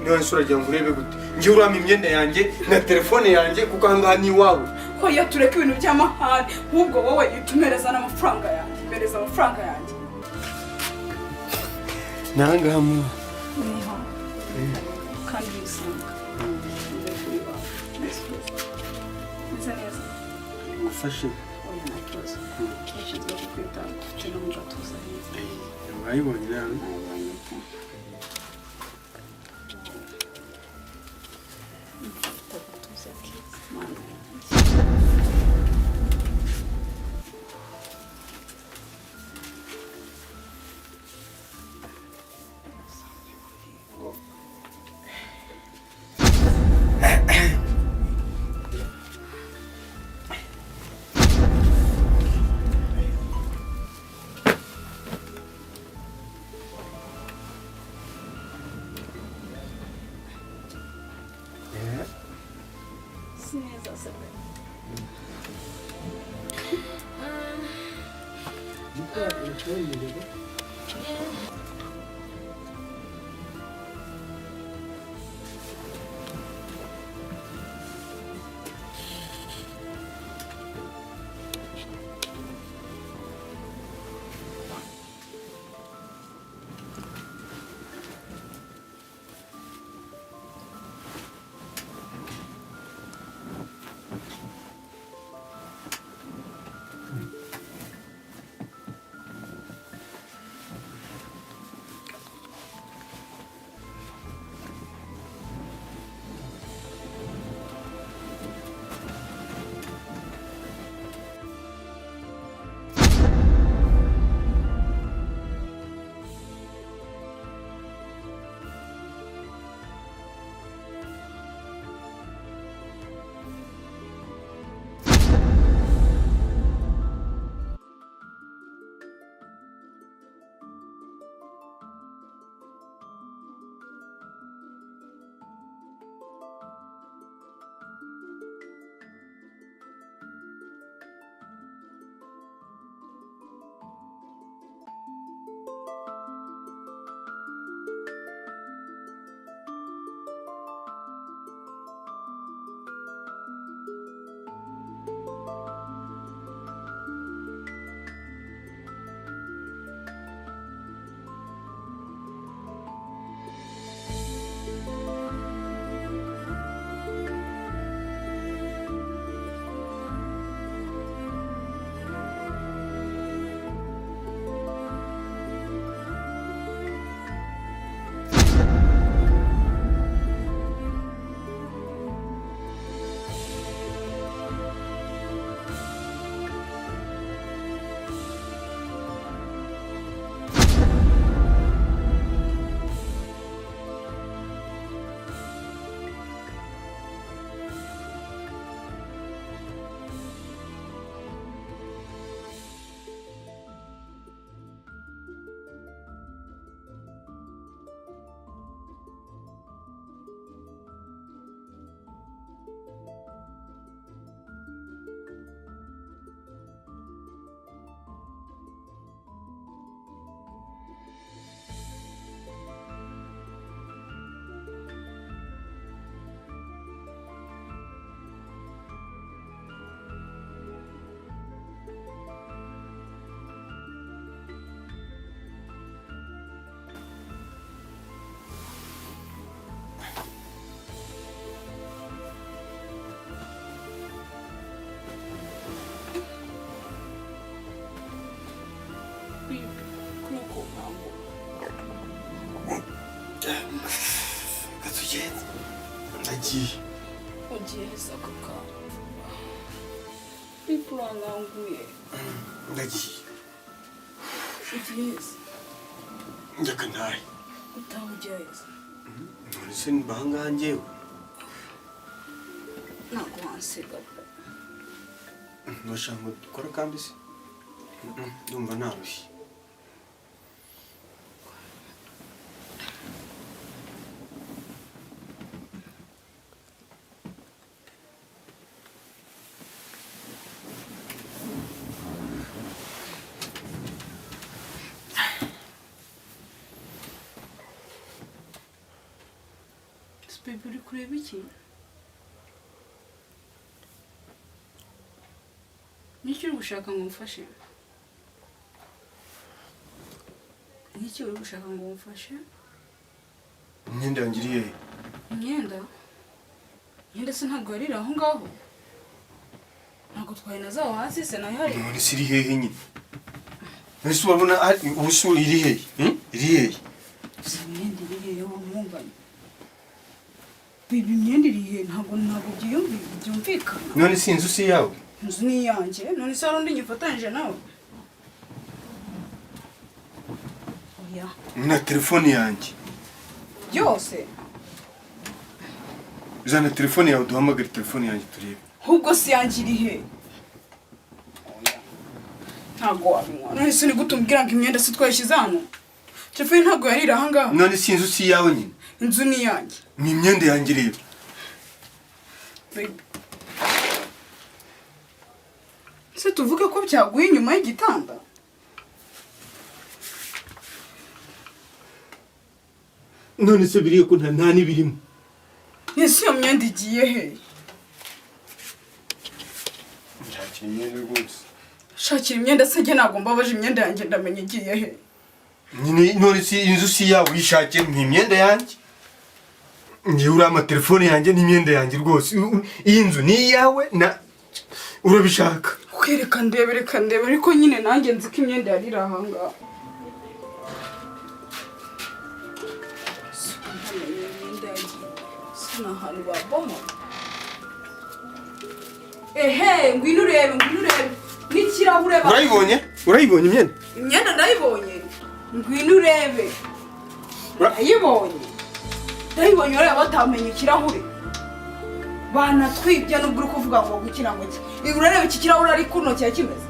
niwe nsura jya ngurebe gute ngiye urama imyenda yanjye na telefone yanjye kuko ahangaha ni iwawe hoya tureke ibintu by'amahane ahubwo wowe itumereza n'amafaranga yanjye mbereza amafaranga yanjye nangaha mu niho kandi bisanga neza neza ufashe oya nta kibazo nshinzwe kukwitaho ufite n'umujyi atuza neza wayibonye nawe Ujieleza kaka. People wananguye. Ndagiye. Ujieleza. Njaka naye. Utamujieleza. None se mbanga njyewe. Ntabwo wansiga. Bashaka ngo dukora kandi se. Ndumva narushye. Baby uri kureba iki? Niki uri gushaka ngo umfashe? Niki uri gushaka ngo umfashe? Imyenda yanjye iri hehe? Imyenda? Imyenda se ntabwo yariri aho ngaho? Ntabwo twayinazaho hasi se nayo hari? None se iri hehe nyine? None se urabona ubusu iri hehe? Iri hehe? Si imyenda iri hehe wamwumvanye? Baby imyenda iri hehe ntabwo byumvikana. None se inzu si yawe? Inzu ni iyanjye, none se hari undi ngifatanyije nawe? Oya. Na telefone yanjye. Byose? Zana telefone yawe duhamagare telefone yanjye turebe. Ahubwo si yanjye iri hehe? Oya. Ntabwo wabinywa. None se ni gute umbwira ngo imyenda si twayishyize hano? Telefone ntabwo yariri aha ngaha. None se inzu si yawe nyine? Inzu ni iyanjye. Ni imyenda yanjye rero. Baby. Se tuvuge ko byaguye inyuma y'igitanda? None se biriye ko nta n'ibirimo. Ese iyo myenda igiye he? Nshakira imyenda rwose. Shakira imyenda se njye ntabwo mbabaje imyenda yanjye ndamenya igiye he? Nyine none se inzu si yawe uyishake ni imyenda yanjye. Ngiye uri amatelefone yanjye n'imyenda yanjye rwose. Iyi nzu ni iyawe na urabishaka. Reka ndebe ariko nyine nanjye nzi ko imyenda yariri aha ngaha. Sina ahantu baboma. Ehe, ngwino urebe. N'ikirahure ba. Urayibonye imyenda? Imyenda ndayibonye. Ngwino urebe. Ndayibonye ureba batamenye ikirahure. Banatwibye nubwo uri kuvuga ngo gukina ngo iki. Urareba iki kirahure ari kuno cya kimeze.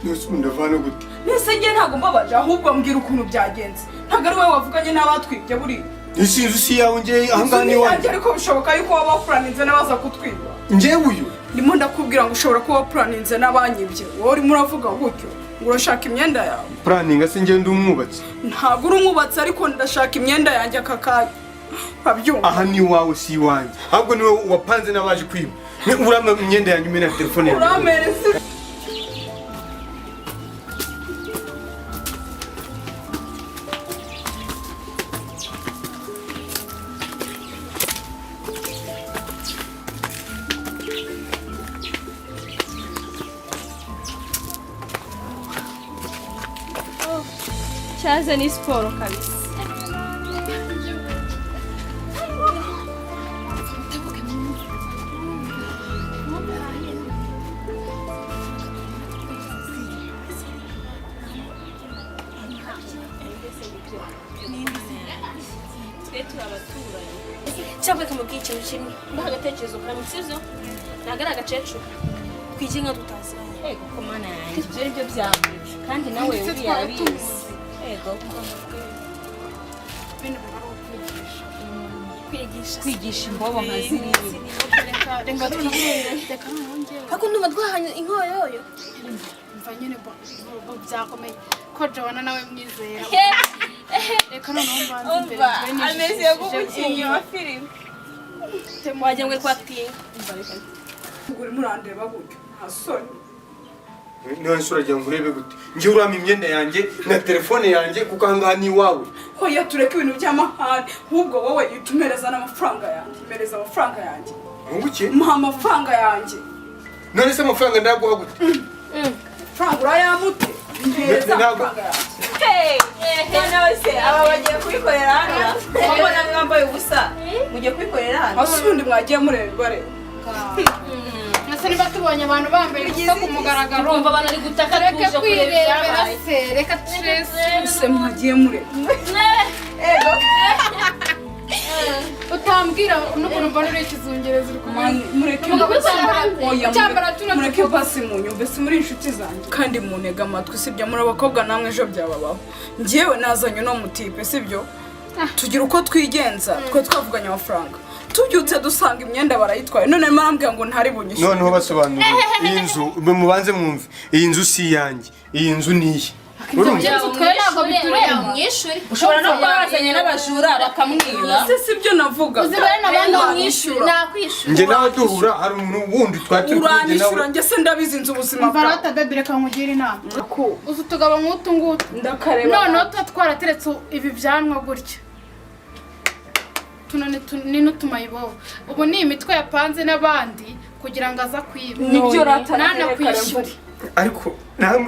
Nose ndavana gute? Nese ngiye ntabwo mbabaje ahubwo mbwira ukuntu byagenze. Ntabwo ari wowe wavuganye n'abatwibye buri. Isi inzu si yawe ngiye ahangani wanjye. Ariko bishoboka yuko waba wapuraninze n'abaza kutwiba. Ngiye uyu. Ndimo ndakubwira ngo ushobora kuba wapuraninze n'abanyibye. Wowe urimo uravuga gutyo. Ngo urashaka imyenda yawe. Planning ase ngiye ndi umwubatsi. Ntabwo uri umwubatsi ariko ndashaka imyenda yanjye akakanya. Abyumva. Aha ni wawe si wanjye. Ahubwo niwe wapanze n'abaje kwiba. Ni urama imyenda yanjye umena telefone yanjye. Uramereze. Cyaze ni siporo kabisa. cyangwa kamubwiye ikintu kimwe mbaha agatekerezo kamwe sivyo ntabwo ari agacecuru twige nka tutaziranye Ego ko mana yanjye ibyo ari byo byawe kandi nawe uri yabizi. Ego kwigisha imbobo nka ziriya. Reka ako ndumva twahanye inkoyoyo mva nyine byakomeye ko Joanna nawe mwizera reka noneho mbanze imbere ameze nk'umukinnyi wa filime wagira ngo kwatinga Uri murandeba gutyo. Hasoni. None se uragira ngo urebe gute? Ngiye urama imyenda yanjye na telefone yanjye kuko ahangaha ni iwawe. Hoya tureke ibintu by'amahane. Ahubwo wowe itumereza n'amafaranga yanjye. Mereza amafaranga yanjye. Nguki? Mpa amafaranga yanjye. None se amafaranga ndaguha gute? Faranga urayamute. Mereza amafaranga yanjye. nawe se aba bagiye kubikorera hano mubona mwambaye ubusa mugiye kubikorera hano Asundi mwagiye mureba rero. nase niba tubonye abantu bambaye gusa ku mugaragaro urumva abantu ari gutaka reka tuje kureba kwirebera ibyabaye se reka turese Ese mwagiye mureba. utambwira n'ukuntu mbona uri ikizungereza uri kumwe Mureke Oya, cyambara tuno mureke basi munyumve si muri inshuti zanjye kandi muntega amatwi sibyo muri abakobwa namwe ejo byababaho njyewe nazanye no mutipe sibyo tugira uko twigenza twe twavuganye amafaranga tubyutse dusanga imyenda barayitwaye none marambwira ngo ntari bunyishyure Noneho basobanurira iyi nzu mubanze mwumve iyi nzu si yanjye iyi nzu niye ushobora no kuba wazanye n'abajura bakamwiba sibyo navuga uzibare n'abandi bamwishyura nakwishyura nge nawe duhura hari umuntu wundi twaturi uranyishyura nge se ndabizi nzu ubuzima bwawe mvarata baby reka nkugira inama uzi utugabo nk'utu ngutu ndakareba noneho tuba twarateretse ibi byanwa gutya ni n'utumayibobo ubu ni imitwe yapanze n'abandi kugira ngo aza kwiba nibyo nana kwishyura ariko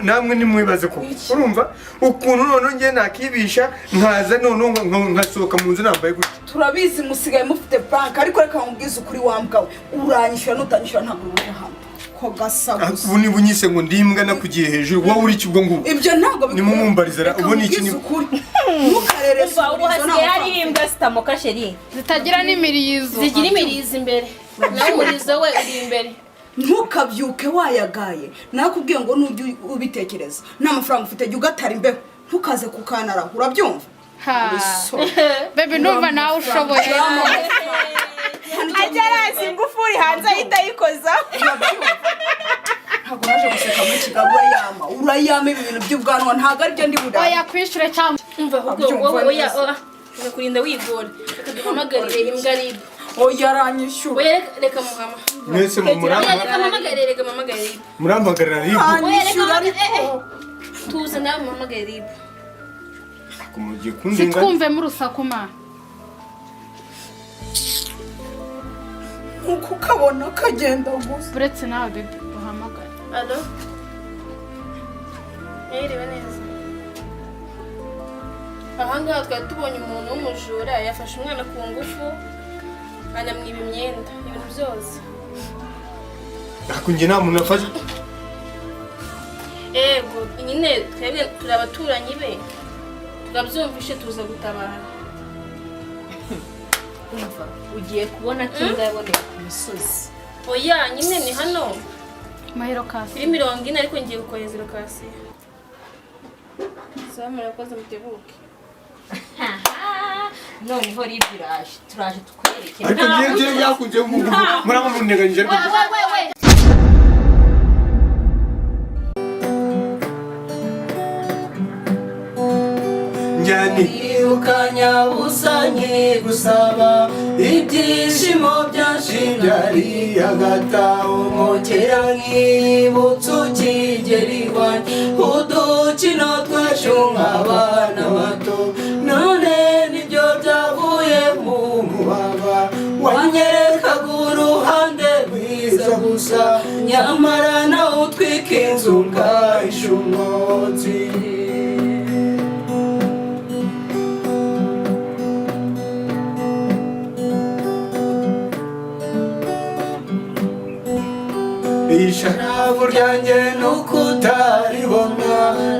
namwe nimwibaze ko urumva ukuntu none nge nakibisha nkaza none nkasohoka mu nzu nambaye gutya turabizi musigaye mufite bank ariko reka nkubwize ukuri wambwawe uranyishyura n'utanyishyura ntabwo uje hano ko gasa gusa ubu niba unyise ngo ndimbwa nakugiye hejuru wowe uri kibwo ngubu ibyo ntabwo nimumumbariza ubu ni iki ntukarere ubu hasigaye hari imbwa zitamoka sheri zitagira n'imirizo zigira imirizo imbere nawe umurizo we uri imbere ntukabyuke wayagaye nakubwiye ngo nujye ubitekereza nta mafaranga ufite jya ugatara imbeho ntukaze kukanara urabyumva baby ndumva nawe ushoboye ajya arazi ingufuri hanze ahita ayikoza ntabwo naje guseka muri kigali urayama ibintu by'ubwanwa ntabwo aribyo ndi budane oya kwishyure cyangwa umva ahubwo wowe oya ugakurinda wigora reka duhamagarire imbwa ribu oya aranyishyura oya reka muhama mwese reka muhamagarire ribu murambagara ribu anyishyura ariko tuza nawe muhamagarire ribu kumugiye kundinga sitwumvemo urusaku ma nkuko ukabona kagenda gusa uretse nawe baby uhamagara alo reba neza ahangaha twari tubonye umuntu w'umujura yafashe umwana ku ngufu anamwiba imyenda ibintu byose ariko nge nta muntu afashe ego nyine twebwe turi abaturanyi be tukabyumvishe tuza gutabara umva ugiye kubona ko imbwa yaboneye ku misozi oya nyine ni hano mahero kasi kuri 40 ariko ngiye gukohereza lokasiyo sawa murakoze mutebuke noneho ribiraje turaje tukwerekera ariko nge byakunze muraba muneganyije njyani ukanya busanye gusaba ibyishimo byashingari agataho mokera nkibutso kigeri iwanjye udukino twacu nk'abana bato none nibyo byavuye mu mubaba wanyerekaga uruhande rwiza gusa nyamara nawe utwika inzu ngahisha umwotsi isharavu ryanjye nuko utaribona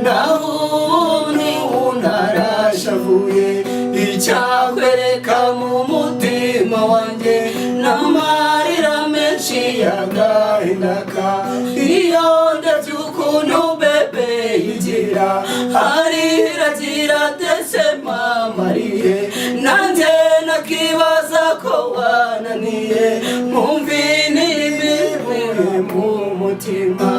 naho ubundi unarashavuye icyakwereka mu mutima wanjye n'amarira menshi y'agahinda iyo ndebye ukuntu bebe igira ariragira ndetse mamariye nanjye nakibaza ko wananiye mwumvi n'imivuye mu mutima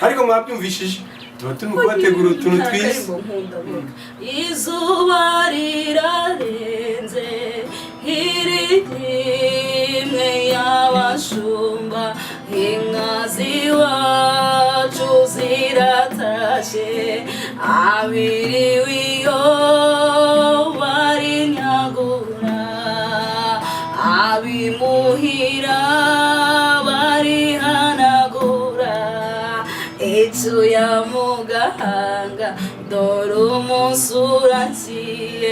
ariko mwabyumvishije tuba turi kubategura utuntu twiza izuba rirarenze iri rimwe y'abashumba inka z'iwacu ziratashe abiriwe iyo barinyagura abimuhira barihanagura icyuya mu gahanga dore umunsi uraciye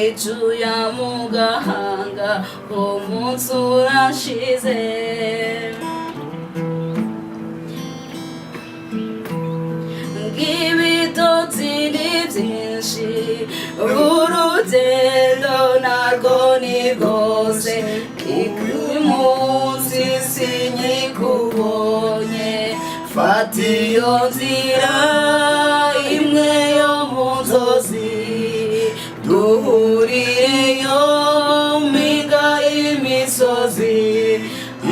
icyuya mu gahanga umunsi urashize ng'ibitotsi ni byinshi urugendo narwo ni rwose uyu munsi sinyikubonye fata iyo nzira imwe yo mu nzozi duhurireyo mpinga y'imisozi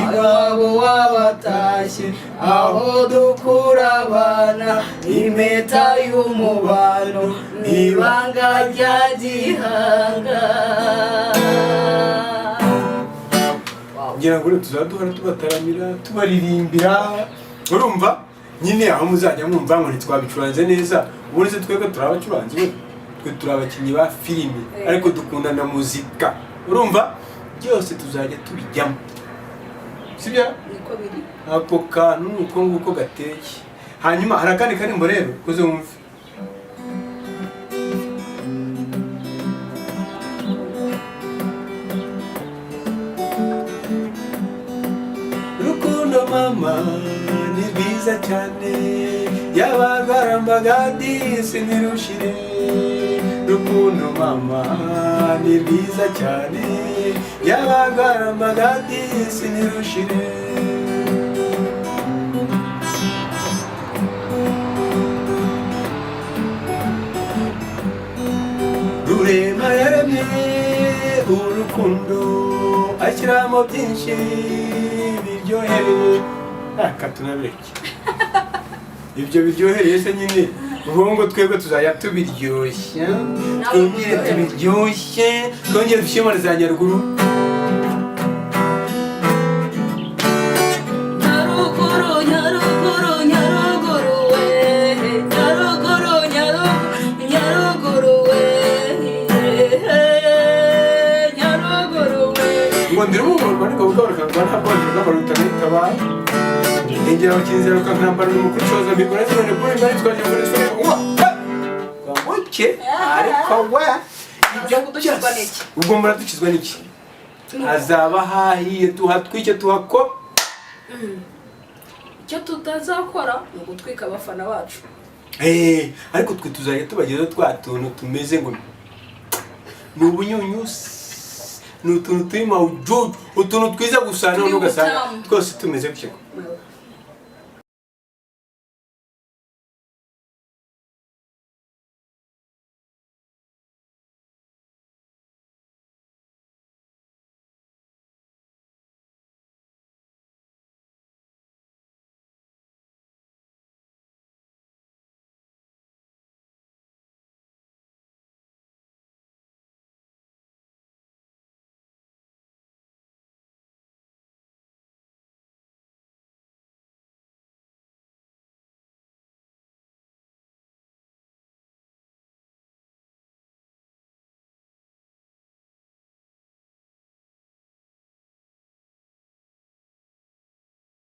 iwabo wabatashye aho dukura abana impeta y'umubano n'ibanga rya gihanga. ngira ngo tuzaduhora tubataramira tubaririmbira urumva nyine aho muzajya mwumva ngo ntitwabicuranze neza ubundi se twebwe turabacuranzi twe turabakinnyi ba filime ariko dukunda na muzika urumva byose tuzajya tubijyamo sibyo niko biri ako kantu nuko nguko gateye hanyuma hari akandi karimbo rero koze wumve rukundo mama ni rwiza cyane yabarwarambaga disi ntirushire rukundo mama ni rwiza cyane yabarwarambaga disi ntirushire rurema yaremye urukundo ashyiramo byinshi biryohereye katunabireke ibyo biryohereye se nyine ubwo twebwe tuzajya tubiryoshya twongere tubiryoshye twongere dushyire za nyaruguru nyaruguru nyaruguru nyaruguru we nyaruguru nyaruguru we nyaruguru we ngo ndirumva ariko bugaruka ntabwo barutanitaba ingera bakinzira ukankambara umukuru coza mikora zone kuri ngari twaje muri sore uwa kwamuke ariko we ibyo kudukizwa n'iki ubwo muradukizwa n'iki azaba hahiye tuhatwike tuhako icyo tutazakora ni ugutwika abafana bacu ariko twe tuzajya tubagezaho twa tuntu tumeze ngo ni ubunyunyusi ni utuntu turi mawujuju utuntu twiza gusa none ugasanga twose tumeze gutyo